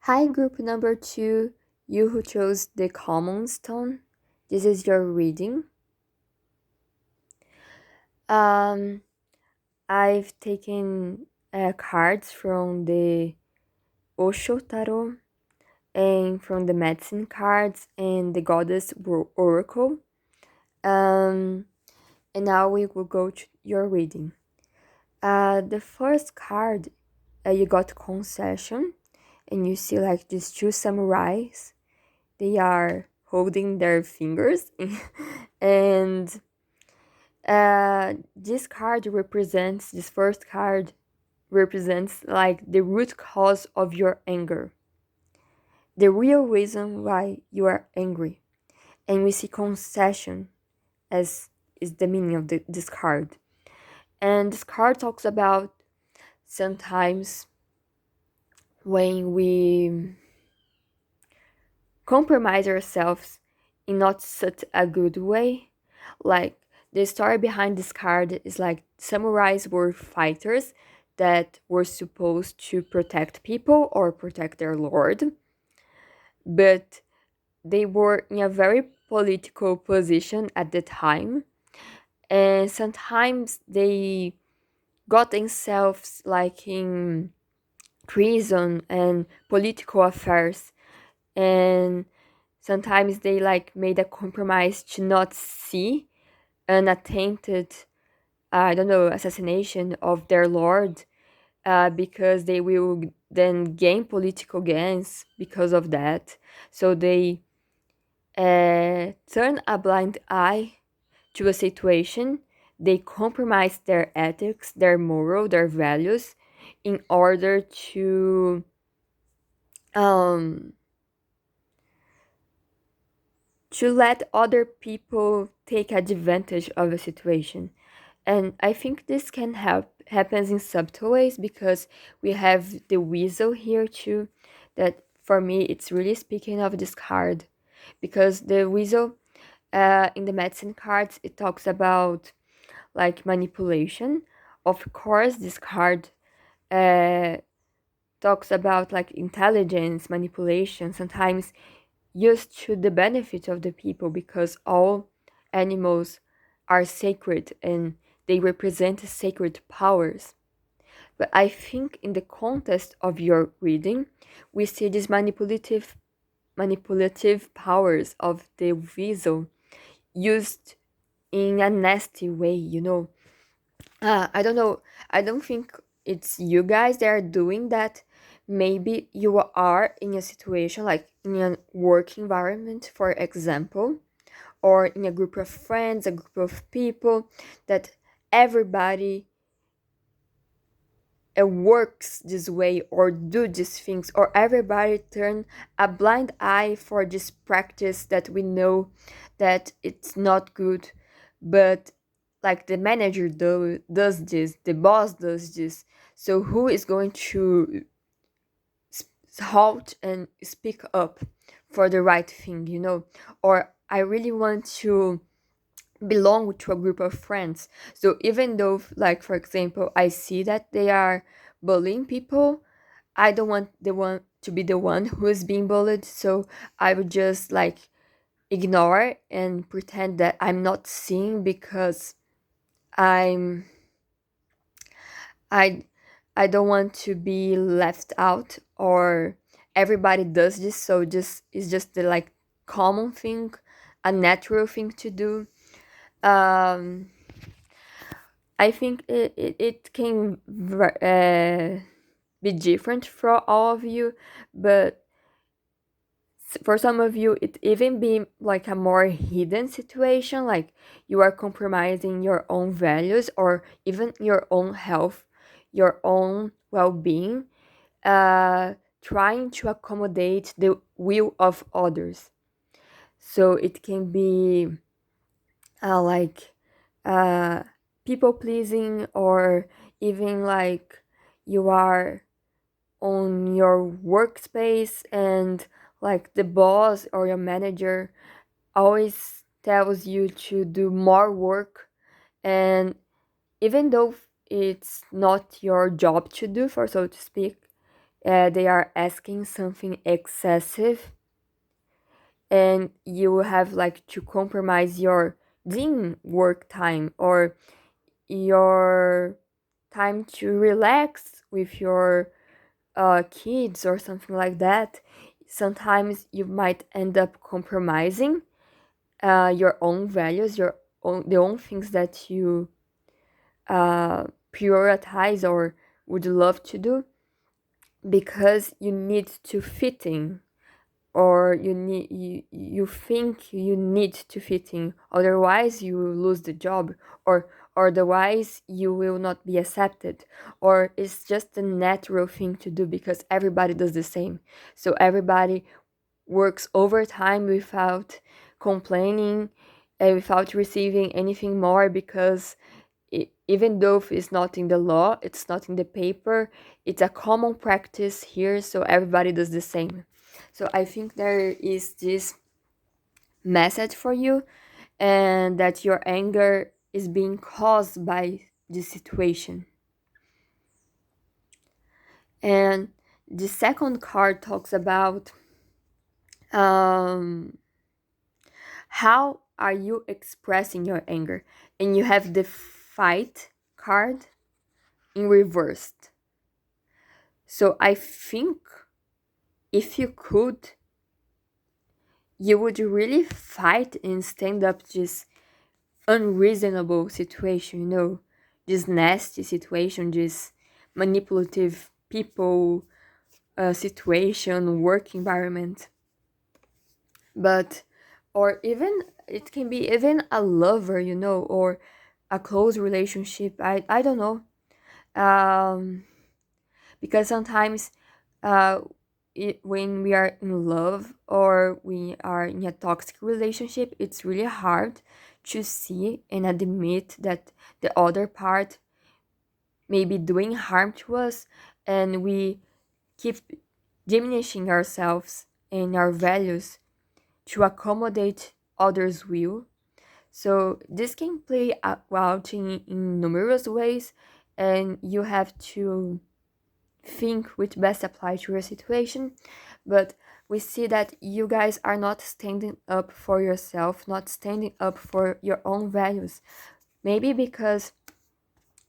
Hi, group number two, you who chose the common stone. This is your reading. Um, I've taken cards from the Osho Tarot and from the medicine cards and the goddess oracle. Um, and now we will go to your reading. The first card, you got concession, and you see like these two samurais. They are holding their fingers and this first card represents like the root cause of your anger, the real reason why you are angry. And we see concession as is the meaning of this card. And this card talks about sometimes when we compromise ourselves in not such a good way. Like the story behind this card is like samurais were fighters that were supposed to protect people or protect their lord, but they were in a very political position at the time, and sometimes they got themselves like in prison and political affairs, and sometimes they like made a compromise to not see an attempted, I don't know, assassination of their lord, because they will then gain political gains because of that. So they turn a blind eye to a situation. They compromise their ethics, their moral, their values in order um, to let other people take advantage of a situation. And I think this can happens in subtle ways because we have the weasel here too. That for me, it's really speaking of this card, because the weasel, in the medicine cards, it talks about like manipulation. Of course, this card uh, talks about like intelligence, manipulation, sometimes used to the benefit of the people, because all animals are sacred and they represent sacred powers. But I think in the context of your reading, we see these manipulative powers of the weasel used in a nasty way. I don't know. I don't think it's you guys that are doing that. Maybe you are in a situation like in a work environment, for example, or in a group of friends, a group of people that everybody works this way or do these things, or everybody turn a blind eye for this practice that we know that it's not good, but like the manager does this, the boss does this, so who is going to halt and speak up for the right thing? Or I really want to belong to a group of friends. So even though, like for example, I see that they are bullying people, I don't want the one to be the one who is being bullied. So I would just like ignore and pretend that I'm not seeing, because I'm I I don't want to be left out, or everybody does this, so just it's just the like common thing, a natural thing to do. um I think it can be different for all of you, but for some of you, it even be like a more hidden situation, like you are compromising your own values or even your own health, your own well-being, trying to accommodate the will of others. So it can be like uh, people pleasing, or even like you are on your workspace and like the boss or your manager always tells you to do more work, and even though it's not your job to do, for so to speak, they are asking something excessive, and you have like to compromise your din work time or your time to relax with your kids or something like that. Sometimes you might end up compromising your own values, the own things that you prioritize or would love to do, because you need to fit in, or you think you need to fit in, otherwise you will lose the job, or otherwise you will not be accepted, or it's just a natural thing to do because everybody does the same. So everybody works overtime without complaining and without receiving anything more, because even though it's not in the law, it's not in the paper, it's a common practice here, so everybody does the same. So I think there is this message for you, and that your anger is being caused by this situation. And the second card talks about um, how are you expressing your anger, and you have the fight card in reversed. So I think if you could, you would really fight and stand up this unreasonable situation, this nasty situation, this manipulative people situation, work environment. But, or even, it can be even a lover, or a close relationship. I don't know. Um, because sometimes uh, when we are in love or we are in a toxic relationship, it's really hard to see and admit that the other part may be doing harm to us, and we keep diminishing ourselves and our values to accommodate others' will. So this can play out in numerous ways, and you have to think which best apply to your situation. But we see that you guys are not standing up for yourself, not standing up for your own values. Maybe because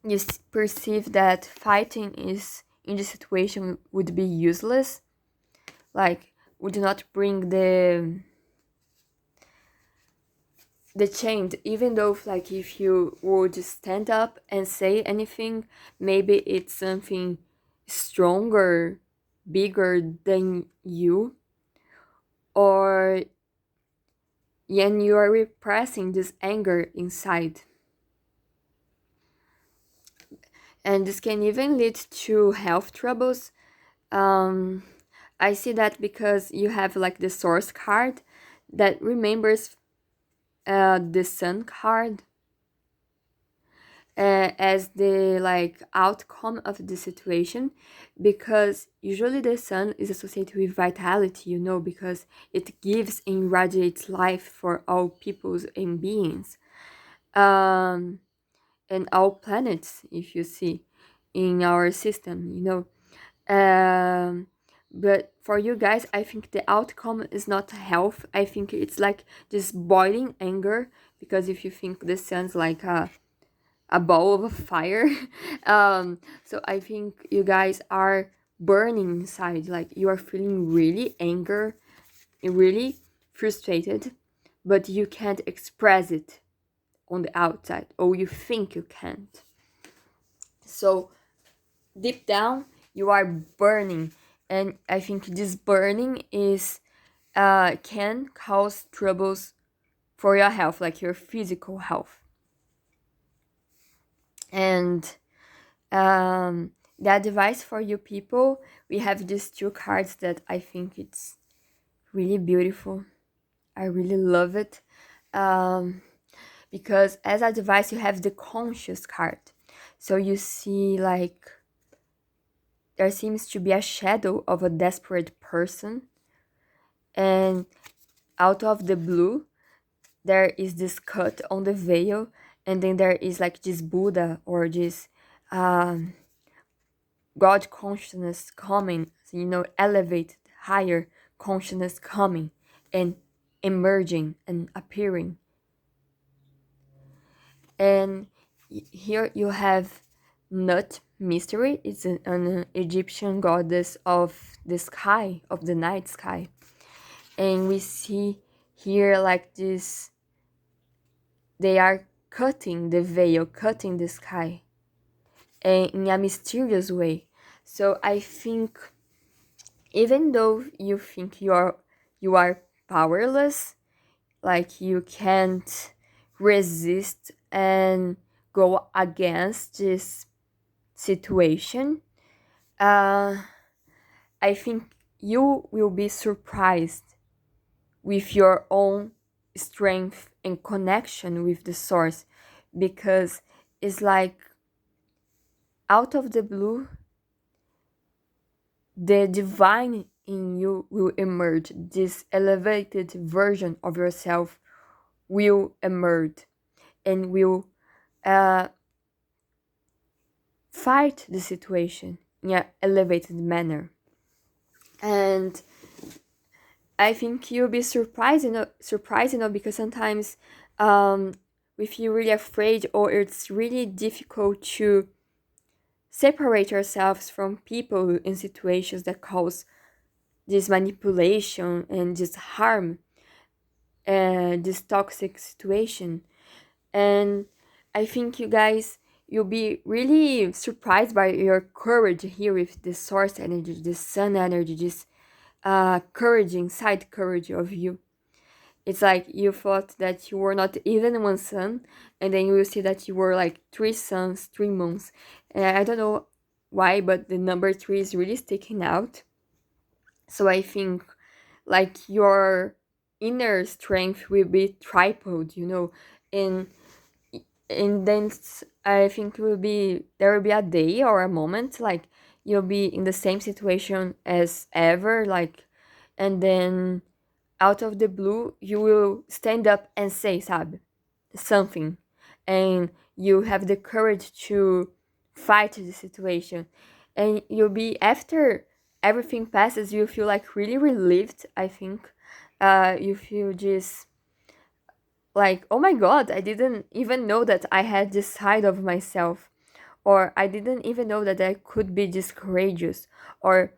you perceive that fighting is in this situation would be useless, like would not bring the change, even though like if you would stand up and say anything, maybe it's something stronger, bigger than you, or and you are repressing this anger inside. And this can even lead to health troubles. um I see that because you have like the source card that remembers the sun card as the like outcome of the situation, because usually the sun is associated with vitality, because it gives and radiates life for all peoples and beings, um and all planets, if you see in our system, but for you guys, I think the outcome is not health. I think it's like this boiling anger, because if you think the sun's like a ball of fire. So I think you guys are burning inside, like you are feeling really anger, really frustrated, but you can't express it on the outside, or you think you can't. So deep down, you are burning, and I think this burning is can cause troubles for your health, like your physical health. And the advice for you people, we have these two cards that I think it's really beautiful. I really love it, um, because as advice you have the conscious card. So you see like there seems to be a shadow of a desperate person, and out of the blue there is this cut on the veil, and then there is like this Buddha or this um, God consciousness coming something, elevated, higher consciousness coming and emerging and appearing. And here you have Nut Mystery. It's an Egyptian goddess of the sky, of the night sky. And we see here like this, they are cutting the veil, cutting the sky, and in a mysterious way. So I think even though you think you are powerless, like you can't resist and go against this situation, uh, I think you will be surprised with your own strength and connection with the source, because it's like out of the blue the divine in you will emerge. This elevated version of yourself will emerge and will uh, fight the situation in an elevated manner. And I think you'll be surprised, because sometimes we feel really afraid, or it's really difficult to separate ourselves from people in situations that cause this manipulation and this harm, this toxic situation. And I think you guys, you'll be really surprised by your courage here with the source energy, the sun energy, this courage, inside courage of you. It's like you thought that you were not even one sun, and then you will see that you were like three suns, 3 moons. And I don't know why, but the number three is really sticking out. So I think like your inner strength will be tripled, and then I think there will be a day or a moment like you'll be in the same situation as ever, like, and then out of the blue you will stand up and say something, and you have the courage to fight the situation, and you'll be, after everything passes, you feel like really relieved, I think. You feel just like, oh my god, I didn't even know that I had this side of myself, or I didn't even know that I could be this courageous, or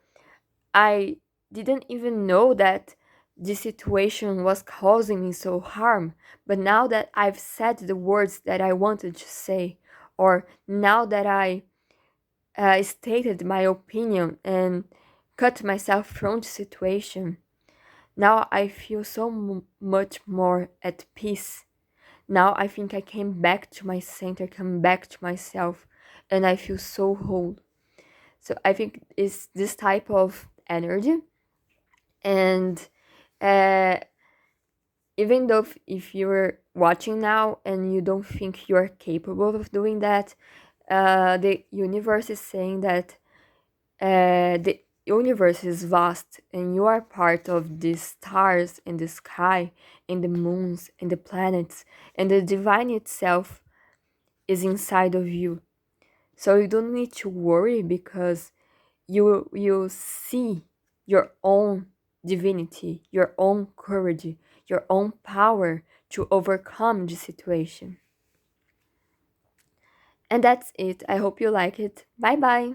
I didn't even know that this situation was causing me so harm. But now that I've said the words that I wanted to say, or now that I stated my opinion and cut myself from the situation, now I feel so much more at peace. Now I think I came back to my center, come back to myself, and I feel so whole. So I think it's this type of energy. And uh, even though if you're watching now and you don't think you're capable of doing that, the universe is saying that the universe is vast, and you are part of the stars in the sky, and the moons and the planets, and the divine itself is inside of you. So you don't need to worry, because you see your own divinity, your own courage, your own power to overcome the situation. And that's it. I hope you like it. Bye bye.